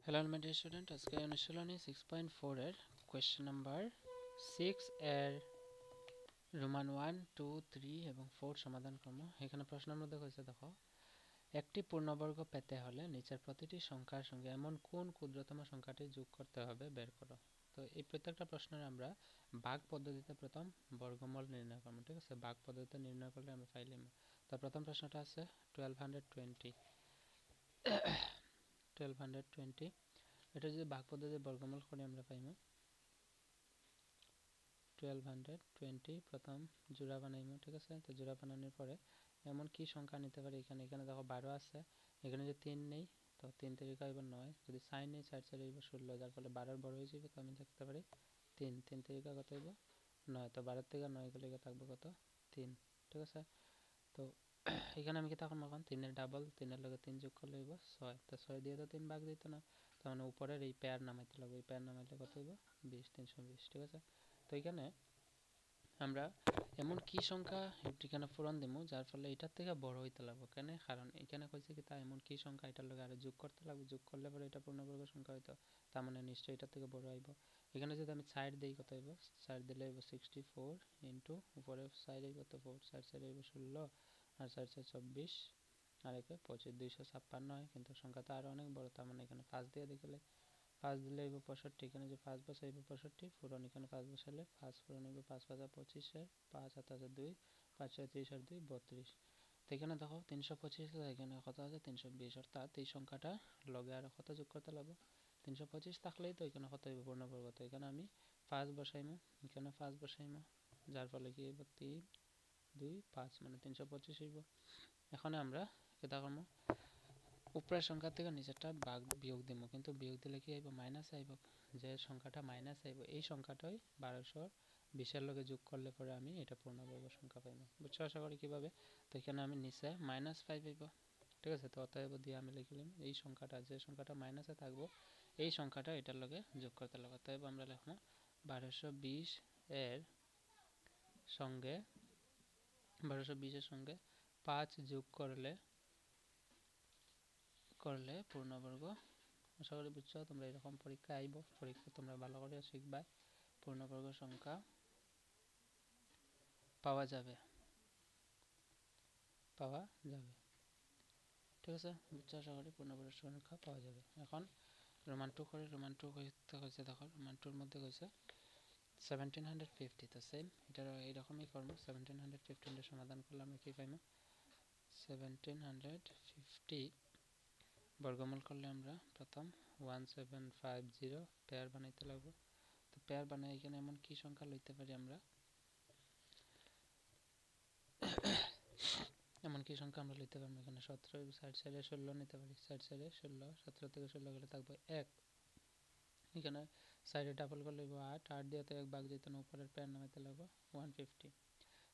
Hello elementary student, আজকে অনুশীলনী 6.4 এর কোয়েশ্চেন নাম্বার 6 এর রোমান 1 2 3 এবং 4 সমাধান করব। এখানে প্রশ্নের মধ্যে কইছে দেখো, একটি পূর্ণবর্গ পেতে হলে নিচের প্রতিটি সংখ্যার সঙ্গে এমন কোন ক্ষুদ্রতম সংখ্যাটি যোগ করতে হবে বের করো। তো এই প্রত্যেকটা প্রশ্নের আমরা ভাগ পদ্ধতিতে প্রথম বর্গমূল নির্ণয় করব। ঠিক আছে, ভাগ পদ্ধতিতে নির্ণয় করলে আমরা পাইলাম। তো প্রথম প্রশ্নটা আছে 1220 এটা যদি ভাগ পদ্ধতিতে বর্গমূল করি আমরা পাইমু 1220 প্রথম জোড়া বানাইমু। ঠিক আছে, তো জোড়া বানানোর পরে এমন কি সংখ্যা নিতে পারি, এখানে দেখো 12 আছে, এখানে যদি 3 নেই তো 3 তারিখ হইব 9, যদি 4 নেই 4 4 হইব 16, যার ফলে 12 বড় হয়ে যাবে। তো আমি থাকতে পারি 3 3 তারিখ কত হইব 9, তো 12 থেকে 9 গেলে থাকবে কত 3। ঠিক আছে, তো এখানে আমি কি তখন এখন 3 এর ডাবল, 3 এর লগে 3 যোগ করলে হইব 6, তো 6 দিয়ে তো 3 ভাগ দিত না, তো মানে উপরের এই পেয়ার নামাইতে লাগবে, এই পেয়ার নামাইলে কত হইব 20 320। ঠিক আছে, তো এখানে আমরা এমন কি সংখ্যা এখানে পূরণ দিমু যার ফলে এটার থেকে বড় হইতে লাগবে। কেন, কারণ এখানে কইছে কি তা এমন কি সংখ্যা এটার লগে আরো যোগ করতে লাগবে, যোগ করলে পরে এটা পূর্ণবর্গ সংখ্যা হইতো, তার মানে নিশ্চয়ই এটার থেকে বড় আইব। এখানে যদি আমি 4 দেই কত হইব, 4 দিলে হইব 64 ইন্টু উপরে 4 হইব তো 4 4 4 হইব 16 আর 4 4 24 আর একে 25 256 হয়, কিন্তু সংখ্যা তো আরো অনেক বড়, তার মানে এখানে 5 দিয়ে দেখলে 5 দিলে হইব 65, এখানে যে 5 বসাইব 65 পূরণ, এখানে 5 বসাইলে 5 পূরণ হইব 5 5 25 এর 5 7 আছে 2 5 6 30 আর 2 32। তো এখানে দেখো 325, এখানে কত আছে 320, অর্থাৎ এই সংখ্যাটা লগে আর কত যোগ করতে লাগবে 325 থাকলেই তো এখানে কত হইব পূর্ণবর্গ। তো এখানে আমি 5 বসাইমু, এখানে 5 বসাইমু, যার ফলে কি হইব 3 2 5 মানে 325 হইব। এখন আমরা এটা করব, উপরের সংখ্যা থেকে নিচেরটা ভাগ বিয়োগ দিব, কিন্তু বিয়োগ দিলে কি আইব মাইনাস আইব, যে সংখ্যাটা মাইনাস আইব এই সংখ্যাটাই 1220 এর লগে যোগ করলে পরে আমি এটা পূর্ণবর্গ সংখ্যা পাইব। বুঝছো আশা করি কিভাবে। তো এখানে আমি নিচে -5 আইব। ঠিক আছে, তো অতএব দিয়ে আমি লিখলাম এই সংখ্যাটা, যে সংখ্যাটা মাইনাসে থাকবো এই সংখ্যাটা এটার লগে যোগ করতে লাগবে। অতএব আমরা লিখবো 1220 এর সঙ্গে 5 যোগ করলে পূর্ণবর্গ। আশা করি বুঝছো, তোমরা এরকম পরীক্ষা আইব, পরীক্ষা তোমরা ভালো করে শিখবা, পূর্ণবর্গ সংখ্যা পাওয়া যাবে। ঠিক আছে, বুঝছো আশা করি পূর্ণবর্গ সংখ্যা পাওয়া যাবে। এখন রোমান 2 করে, রোমান 2 কইছে দেখো, রোমান 2 এর মধ্যে কইছে 1750, তো সেম এটার এইরকমই করবো। 1750 এর সমাধান করলে আমরা কি পাইবো 1750 বর্গমূল করলে আমরা প্রথম 1750 পেয়ার বানাইতে লাগবো। তো পেয়ার বানাই এখানে এমন কি সংখ্যা লইতে পারি আমরা, এমন কি সংখ্যা আমরা লইতে পারবো, এখানে 17 সাইড সাইডে 16 নিতে পারি, সাইড সাইডে 16, 17 থেকে 16 গেলে থাকবে 1, এখানে সাইডে ডাবল করলে 8, 8 দিয়ে তো 1 ভাগ যেত না, উপরের পেয়ার নামাইতে লাগবে 150।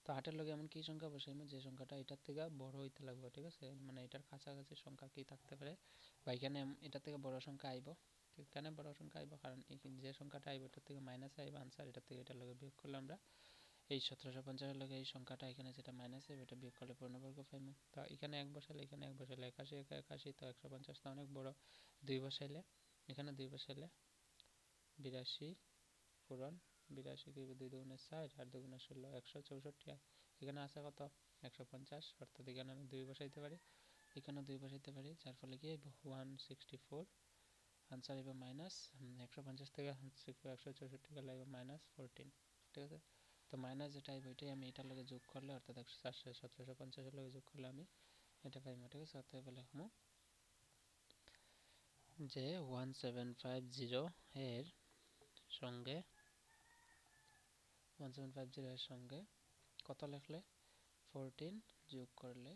তো 8 এর লগে এমন কি সংখ্যা বসাইমু যে সংখ্যাটা এটার থেকে বড় হইতে লাগবে। ঠিক আছে, মানে এটার কাছাকাছি সংখ্যা কি থাকতে পারে, বা এখানে এটার থেকে বড় সংখ্যা আইব। কেন বড় সংখ্যা আইব, কারণ যে সংখ্যাটা আইব এটার থেকে মাইনাস আইব আনসার, এটার থেকে এটার লগে বিয়োগ করলে আমরা এই 1750 এর লগে এই সংখ্যাটা এখানে যেটা মাইনাস আইব এটা বিয়োগ করলে পূর্ণবর্গ পাইমু। তো এখানে 1 বসাইলে এখানে 1 বসাইলে 81 81, তো 150 তো অনেক বড়, 2 বসাইলে এখানে 2 বসাইলে 82 পূরণ 82 কি 2 দুগুণে 60 আর 2 গুণে 16 164, এখানে আছে কত 150, অর্থাৎ এখানে আমি 2 বসাইতে পারি, এখানে 2 বসাইতে পারি, যার ফলে কি 164 আনসার হইব মাইনাস 150 থেকে 164 গেলে হইব -14। ঠিক আছে, তো মাইনাস যেটা আইব এটাই আমি এটার লগে যোগ করলে, অর্থাৎ 1750 এর লগে যোগ করলে আমি এটা পাইবো। ঠিক আছে, অতএব লিখবো যে 1750 এর সঙ্গে 1750 এর সঙ্গে কত লিখলে 14 যোগ করলে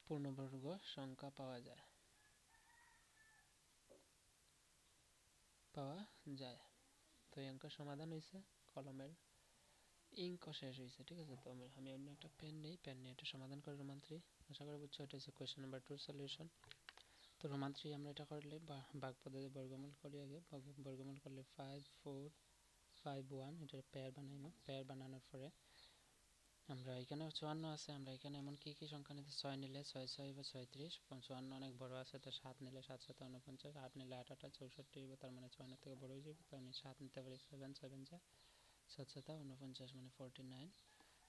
পূর্ণবর্গ সংখ্যা পাওয়া যায়। তো এই অঙ্কের সমাধান হয়েছে, কলমের ইঙ্কও শেষ হয়েছে। ঠিক আছে, তো আমি অন্য একটা পেন নেই, পেন নিয়ে এটা সমাধান করে রোমান 3। আশা করি বুঝছো, এটা হচ্ছে কোয়েশ্চেন নাম্বার 2 সলিউশন। তো রোমান 3 আমরা এটা করলে ভাগ পদ্ধতি বর্গমূল করি, আগে বর্গমূল করলে 5 4 5 1 এটার পেয়ার বানাইমু, পেয়ার বানানোর পরে আমরা এখানে 54 আছে, আমরা এখানে এমন কি কি সংখ্যা নিতে 6 নিলে 6 6 বা 36, 54 অনেক বড় আছে তো 7 নিলে 7 7 49, 8 নিলে 8 8 64, তার মানে 6 এর থেকে বড় হয়ে যাবে, তো আমি 7 নিতে পারি, 7 7 যা 7 7 49 মানে 49,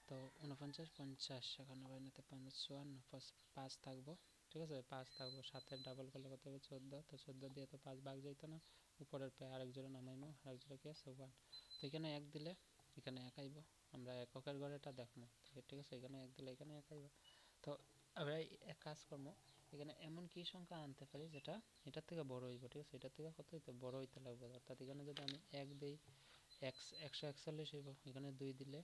তো 49 50 এখানে বাইনাতে 55 5 থাকবো, ঠিক আছে 5 থাকবো, 7-এর ডাবল করলে কত হবে 14, তো 14 দিয়ে তো 5 ভাগ যাইতো না, উপরের পে আরেক জোড়া নামাইমো, আরেক জোড়া কি আছে 1, তো এখানে 1 দিলে এখানে 1 আইব, আমরা এককের ঘরেটা দেখবো, ঠিক আছে এখানে 1 দিলে এখানে 1 আইব, তো আমরা এক কাজ করবো, এখানে এমন কি সংখ্যা আনতে পারি যেটা এটার থেকে বড় হইব, ঠিক আছে এটার থেকে কত হইতে বড় হইতে লাগবে, অর্থাৎ এখানে যদি আমি 1 দিই 141 হইব, এখানে 2 দিলে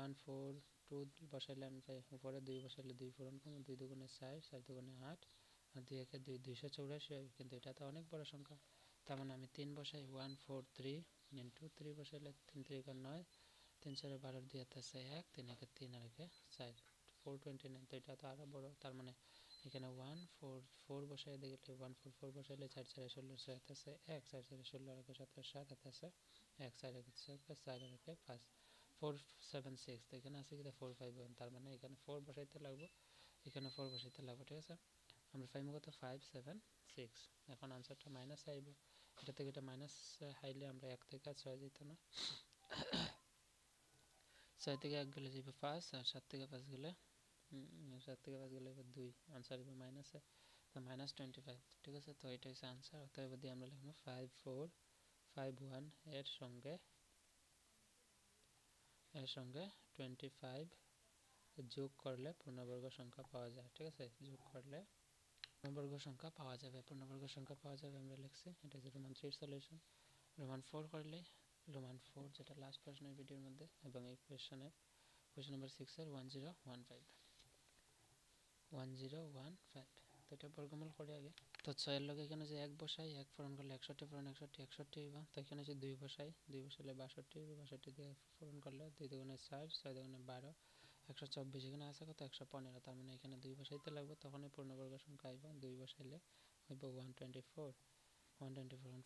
1 4 2 বসাইলে আমি চাই উপরে 2 বসাইলে 2 পূরণ করবো, 2 দুগুণে 4 4 দুগুণে 8 আর 2 একে 2 284 হবে, কিন্তু এটা তো অনেক বড় সংখ্যা, তার মানে আমি 3 বসাই 143 ইন্টু 3 বসাইলে 3 3 9 3 4 12 2 হাতে আছে 1 3 একে 3 আর একে 4 429, তো এটা তো আরো বড়, তার মানে এখানে 144 বসাই দিলে 144 বসাইলে 4 4 16 6 হাতে আছে 1 4 4 16 আর একে 17 7 হাতে আছে 1 4 একে 4 আর একে 5 476, তো এখানে আছে কি 451, তার মানে এখানে 4 বসাইতে লাগবে, এখানে 4 বসাইতে লাগবে, ঠিক আছে আমরা পাইমু কত 576, এখন আনসারটা মাইনাস আইব, এটা থেকে এটা মাইনাস হাইলে আমরা 1 থেকে 6 যেত না, 6 থেকে 1 গেলে যাবে 5 আর 7 থেকে 5 গেলে 7 থেকে 5 গেলে 2, আনসার হবে মাইনাসে, তো -25, ঠিক আছে, তো এটা হচ্ছে আনসার, অতএব দিয়ে আমরা লিখবো 5451 এর সঙ্গে 25 যোগ করলে পূর্ণবর্গ সংখ্যা পাওয়া যায়, ঠিক আছে যোগ করলে পূর্ণবর্গ সংখ্যা পাওয়া যাবে, পূর্ণবর্গ সংখ্যা পাওয়া যাবে আমরা লিখছি, এটা হচ্ছে রোমান 3 সলিউশন, রোমান 4 করলে রোমান 4 যেটা লাস্ট প্রশ্নের ভিডিওর মধ্যে, এবং এই কোয়েশ্চন নাম্বার 6 এর 1015, তো এটা বর্গমূল করে আগে, তো 6 এর লগে এখানে যে 1 বসাই 1 পূরণ করলে 61 পূরণ 61 হইব, তো এখানে যে 2 বসাই 2 বসাইলে 62 হইব, 62 দিয়ে পূরণ করলে 2 দুগুণে 4 6 দুগুণে 12 124, এখানে আছে কত 115, তার মানে এখানে 2 বসাইতে লাগবে, তখনই পূর্ণবর্গ সংখ্যা আইব, 2 বসাইলে হইব 124,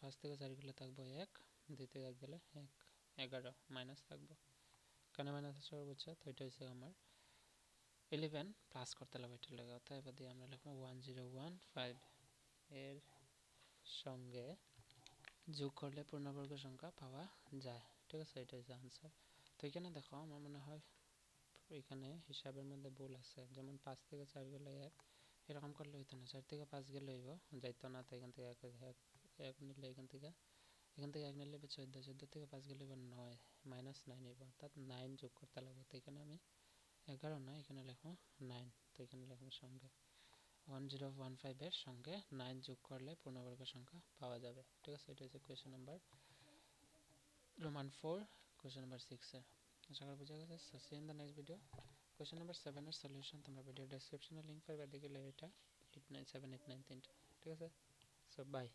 5 থেকে 4 গেলে থাকবো 1, 2 থেকে 1 গেলে 1 11 মাইনাস থাকবো, কেন মাইনাস সর্বোচ্চ, তো এটা হচ্ছে আমার 11 প্লাস করতে লাগবে, এটা লাগে, অর্থাৎ এবার দিয়ে আমরা লিখবো 1015 এর সঙ্গে যোগ করলে পূর্ণবর্গ সংখ্যা পাওয়া যায়, ঠিক আছে এটা হচ্ছে আনসার, তো এখানে দেখো আমার মনে হয় এখানে হিসাবের মধ্যে ভুল আছে, যেমন 5 থেকে 4 গেলে 1 এরকম করলে হইতো না, 4 থেকে 5 গেলে হইব যাইতো না, তো এখান থেকে 1 নিলে এখান থেকে 1 নিলে 14 14 থেকে 5 গেলে এবার 9 -9 হইব, অর্থাৎ 9 যোগ করতে লাগবে, তো এখানে আমি 11 না এখানে লিখবো 9, তো এখানে লিখবো সঙ্গে 1015 এর সঙ্গে 9 যোগ করলে পূর্ণবর্গ সংখ্যা পাওয়া যাবে, ঠিক আছে এটা হচ্ছে question number Roman 4 question number 6 এর, আশা করি বুঝা গেছে, so see in the next video, question number 7 এর সলিউশন তোমরা ভিডিও ডেসক্রিপশনে লিংক পাবে, দেখলে এটা 8 9 7 8 9 3, ঠিক আছে, সো বাই।